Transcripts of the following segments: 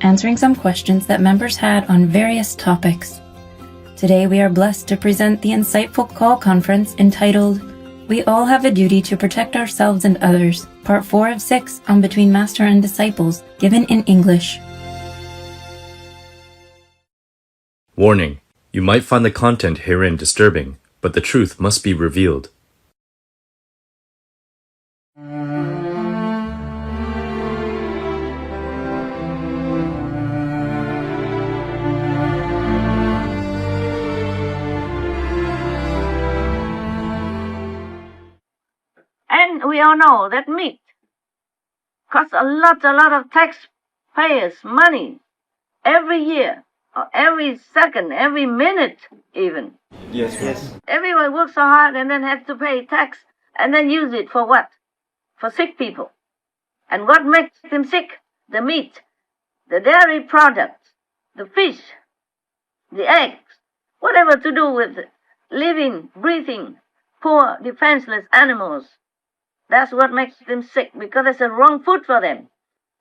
answering some questions that members had on various topics. Today we are blessed to present the insightful call conference entitled, We All Have a Duty to Protect Ourselves and Others, Part 4 of 6 on Between Master and Disciples, given in English. Warning: you might find the content herein disturbing, but the truth must be revealed. And we all know that meat costs a lot of taxpayers' money every year, or every second, every minute even. Yes. Everyone works so hard and then has to pay tax and then use it for what? For sick people. And what makes them sick? The meat, the dairy products, the fish, the eggs, whatever to do with living, breathing, poor, defenseless animals. That's what makes them sick, because it's a wrong food for them.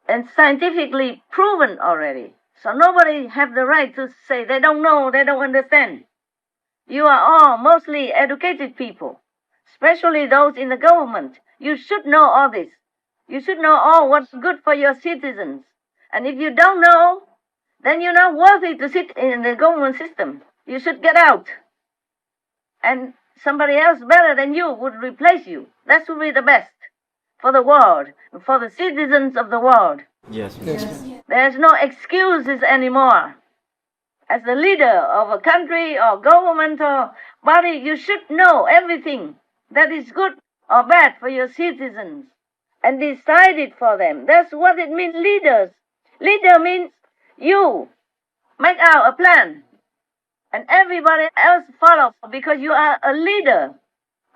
And scientifically proven already. So nobody have the right to say they don't know, they don't understand. You are all mostly educated people, especially those in the government. You should know all this. You should know all what's good for your citizens. And if you don't know, then you're not worthy to sit in the government system. You should get out. And somebody else better than you would replace you. That would be the best for the world, for the citizens of the world. Yes. There's no excuses anymore. As the leader of a country or government or body, you should know everything that is good or bad for your citizens and decide it for them. That's what it means, leaders. Leader means you make out a plan and everybody else follows because you are a leader.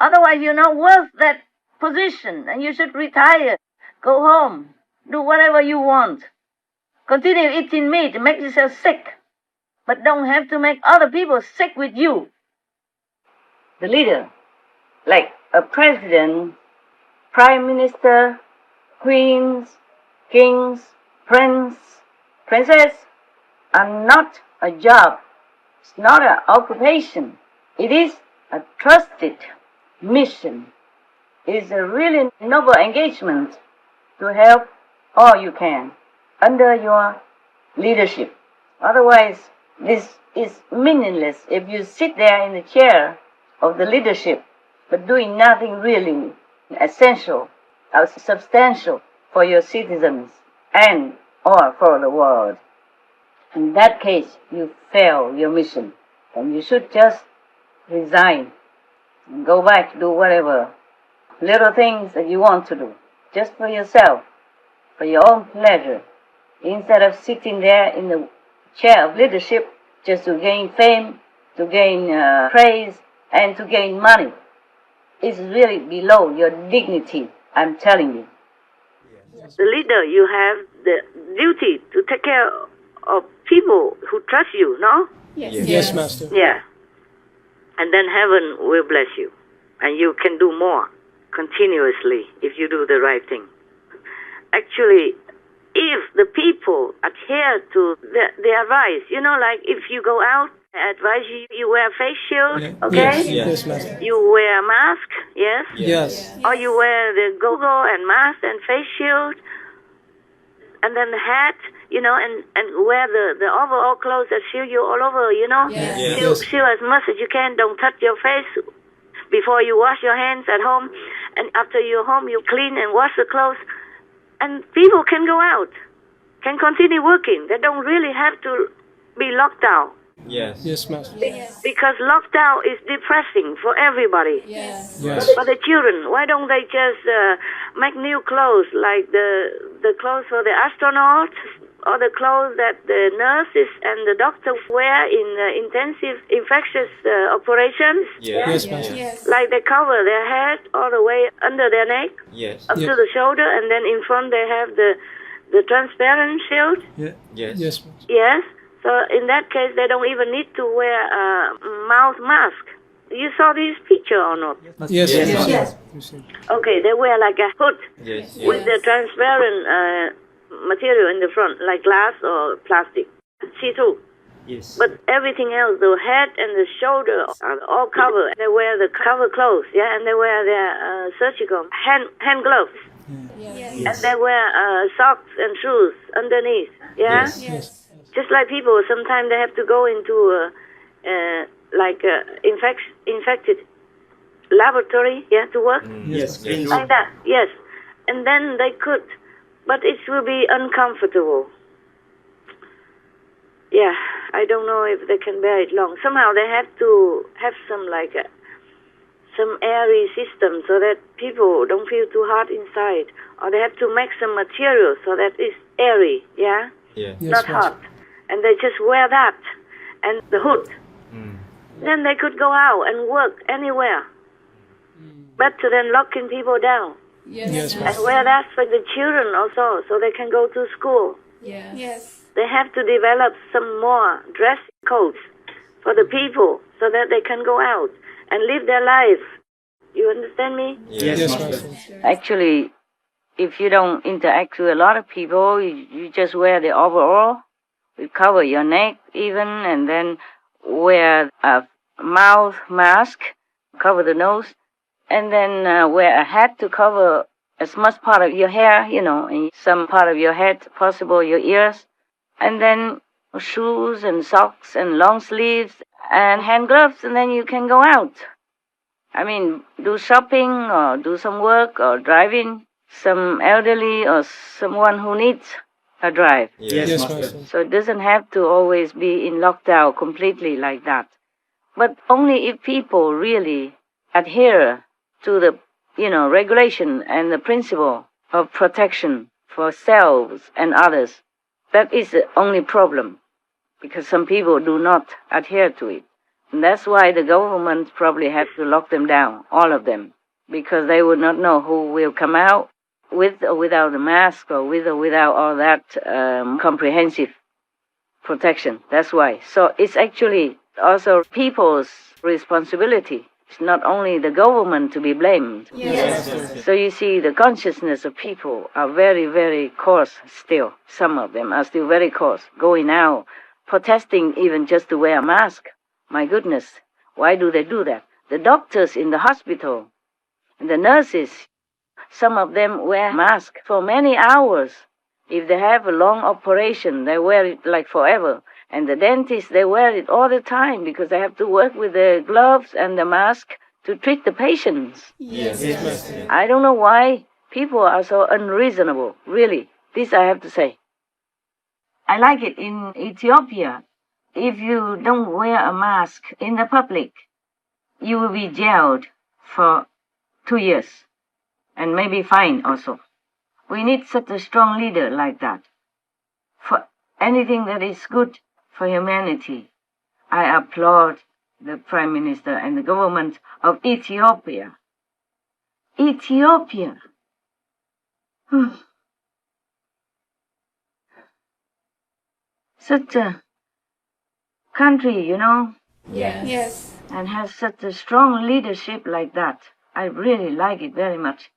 Otherwise, you're not worth that position and you should retire, go home, do whatever you want. Continue eating meat, make yourself sick, but don't have to make other people sick with you. The leader, like a president, prime minister, queens, kings, prince, princess, are not a job. It's not an occupation. It is a trusted mission. It is a really noble engagement to help all you can under your leadership. Otherwise, this is meaningless if you sit there in the chair of the leadership but doing nothing really essential or substantial for your citizens and or for the world. In that case, you fail your mission, and you should just resign and go back to do whatever little things that you want to do, just for yourself, for your own pleasure, instead of sitting there in the chair of leadership just to gain fame, to gain praise, and to gain money. It's really below your dignity, I'm telling you. The leader, you have the duty to take care of people who trust you, no? Yes, Master. Yeah. And then heaven will bless you. And you can do more continuously if you do the right thing. Actually, if the people adhere to the advice, like if you go out, I advise you wear face shield, okay? Yes, Master. You wear a mask, yes? Yes. Or you wear the goggle and mask and face shield, and then the hat, and wear the overall clothes that shield you all over, Yes. Shield as much as you can. Don't touch your face before you wash your hands at home, and after you're home, you clean and wash the clothes. And people can go out, can continue working. They don't really have to be locked down. Yes, Master. Because lockdown is depressing for everybody. Yes. For the children, why don't they just make new clothes, like the clothes for the astronauts, or the clothes that the nurses and the doctors wear in intensive infectious operations? Yes, Master. Like they cover their head all the way under their neck, up to the shoulder, and then in front they have the transparent shield. Yes. Yes. So in that case, they don't even need to wear a mouth mask. You saw this picture or not? Yes. Okay, they wear like a hood with the transparent material in the front, like glass or plastic, see-through. Yes. But everything else, the head and the shoulder are all covered. They wear the cover clothes, yeah, and they wear their surgical hand gloves. Yes. And they wear socks and shoes underneath, yeah? Yes. Just like people, sometimes they have to go into infected laboratory, yeah, to work. Yes. Like that, yes. And then they could, but it will be uncomfortable. Yeah, I don't know if they can bear it long. Somehow they have to have some airy system so that people don't feel too hot inside. Or they have to make some material so that it's airy, yeah? Yeah. Not hot. And they just wear that and the hood. Then they could go out and work anywhere. Better than locking people down. Yes. And wear that for the children also, so they can go to school. Yes. They have to develop some more dress codes for the people so that they can go out and live their life. You understand me? Yes. Actually, if you don't interact with a lot of people, you just wear the overall. You cover your neck even, and then wear a mouth mask, cover the nose, and then wear a hat to cover as much part of your hair, and some part of your head, possible your ears, and then shoes and socks and long sleeves and hand gloves, and then you can go out. I mean, do shopping or do some work or driving some elderly or someone who needs a drive. Yes. So it doesn't have to always be in lockdown completely like that. But only if people really adhere to the, regulation and the principle of protection for selves and others. That is the only problem, because some people do not adhere to it. And that's why the government probably have to lock them down, all of them, because they would not know who will come out with or without a mask or with or without all that comprehensive protection. That's why. So it's actually also people's responsibility. It's not only the government to be blamed. Yes. So you see, the consciousness of people are very, very coarse still. Some of them are still very coarse, going out, protesting even just to wear a mask. My goodness, why do they do that? The doctors in the hospital, and the nurses, some of them wear masks for many hours. If they have a long operation, they wear it like forever. And the dentists, they wear it all the time because they have to work with the gloves and the mask to treat the patients. Yes. I don't know why people are so unreasonable, really. This I have to say. I like it in Ethiopia. If you don't wear a mask in the public, you will be jailed for 2 years and maybe fined also. We need such a strong leader like that. For anything that is good for humanity, I applaud the Prime Minister and the government of Ethiopia. Ethiopia. Such a country, Yes. and has such a strong leadership like that. I really like it very much.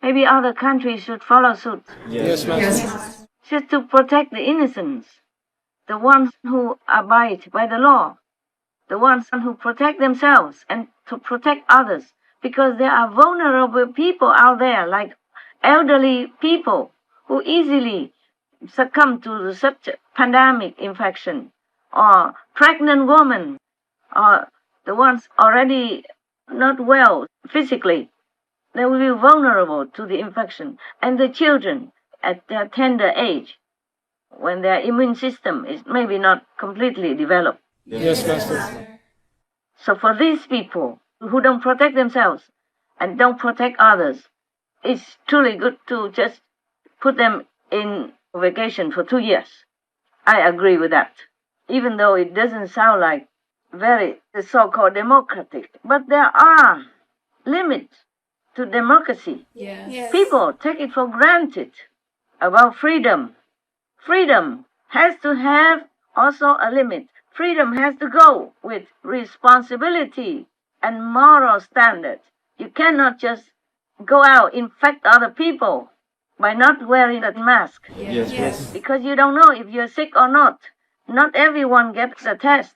Maybe other countries should follow suit. Yes. Just to protect the innocents, the ones who abide by the law, the ones who protect themselves and to protect others, because there are vulnerable people out there, like elderly people who easily succumb to such pandemic infection, or pregnant women, or the ones already not well physically. They will be vulnerable to the infection, and the children at their tender age, when their immune system is maybe not completely developed. Yes, Master. So for these people who don't protect themselves and don't protect others, it's truly good to just put them in vacation for 2 years. I agree with that, even though it doesn't sound like very so-called democratic. But there are limits to democracy. Yes. People take it for granted about freedom. Freedom has to have also a limit. Freedom has to go with responsibility and moral standards. You cannot just go out, infect other people by not wearing a mask. Yes, Master. Because you don't know if you're sick or not. Not everyone gets a test.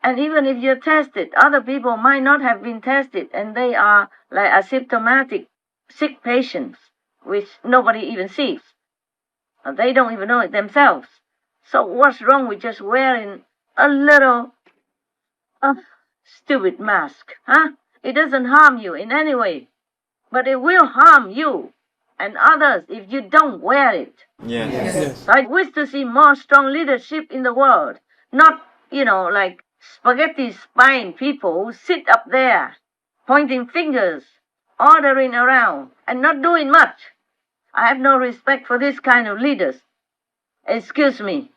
And even if you're tested, other people might not have been tested, and they are like asymptomatic sick patients, which nobody even sees. They don't even know it themselves. So what's wrong with just wearing a little stupid mask? Huh? It doesn't harm you in any way, but it will harm you and others if you don't wear it. Yes. So I wish to see more strong leadership in the world, not, like spaghetti spine people who sit up there pointing fingers, ordering around, and not doing much. I have no respect for this kind of leaders. Excuse me.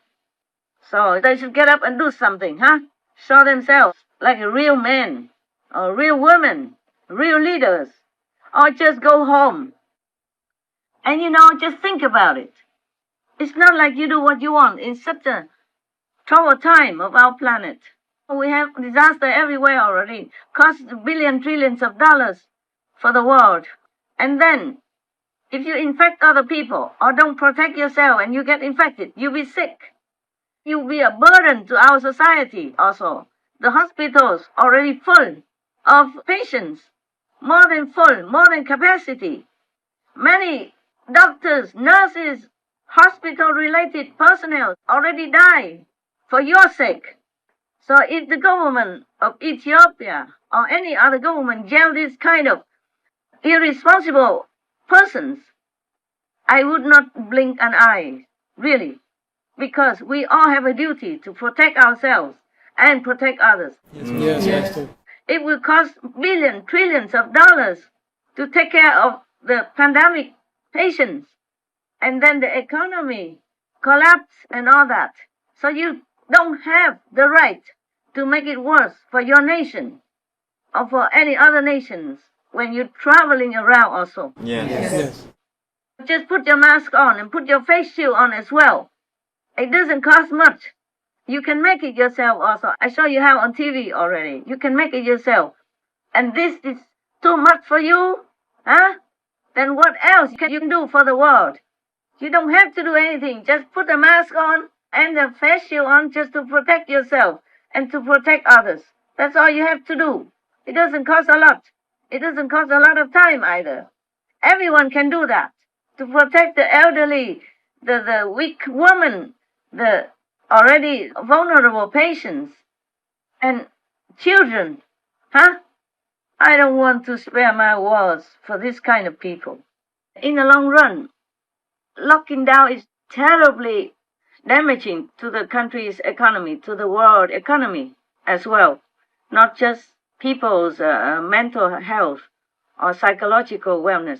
So they should get up and do something, huh? Show themselves like a real man, or real women, real leaders, or just go home. And just think about it. It's not like you do what you want in such a troubled time of our planet. We have disaster everywhere already, costs billions, trillions of dollars for the world. And then, if you infect other people or don't protect yourself and you get infected, you'll be sick. You'll be a burden to our society also. The hospitals already full of patients, more than full, more than capacity. Many doctors, nurses, hospital-related personnel already die for your sake. So if the government of Ethiopia or any other government jail this kind of irresponsible persons, I would not blink an eye, really, because we all have a duty to protect ourselves and protect others. Yes, Master. It will cost billions, trillions of dollars to take care of the pandemic patients, and then the economy collapse and all that. So you don't have the right to make it worse for your nation or for any other nations when you're traveling around also. Yes. Just put your mask on and put your face shield on as well. It doesn't cost much. You can make it yourself also. I saw you have on TV already. You can make it yourself. And this is too much for you? Huh? Then what else can you do for the world? You don't have to do anything. Just put a mask on and a face shield on just to protect yourself and to protect others. That's all you have to do. It doesn't cost a lot. It doesn't cost a lot of time either. Everyone can do that. To protect the elderly, the weak woman, the already vulnerable patients, and children. Huh? I don't want to spare my words for this kind of people. In the long run, locking down is terribly damaging to the country's economy, to the world economy as well, not just people's mental health or psychological wellness.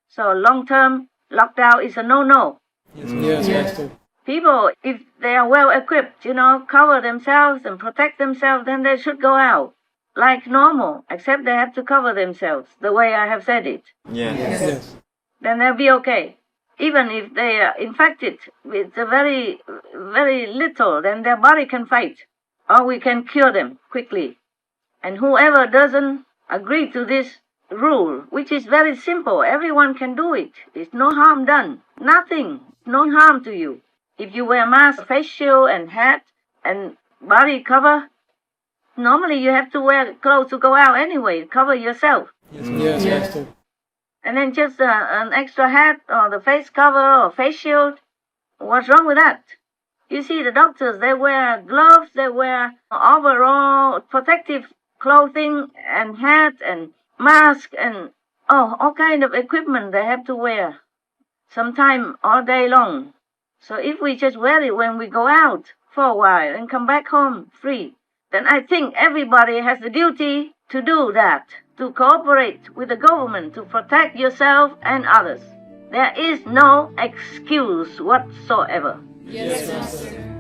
So long-term lockdown is a no-no. Yes, Master. People, if they are well equipped, cover themselves and protect themselves, then they should go out like normal, except they have to cover themselves the way I have said it. Yes. Then they'll be okay. Even if they are infected with a very, very little, then their body can fight, or we can cure them quickly. And whoever doesn't agree to this rule, which is very simple, everyone can do it. It's no harm done. Nothing. No harm to you. If you wear mask, face shield, and hat, and body cover, normally you have to wear clothes to go out anyway. Cover yourself. Yes, Master. And then just an extra hat or the face cover or face shield. What's wrong with that? You see the doctors, they wear gloves, they wear overall protective clothing and hat and mask and all kind of equipment they have to wear. Sometime all day long. So if we just wear it when we go out for a while and come back home free, then I think everybody has the duty to do that, to cooperate with the government to protect yourself and others. There is no excuse whatsoever. Yes, Master.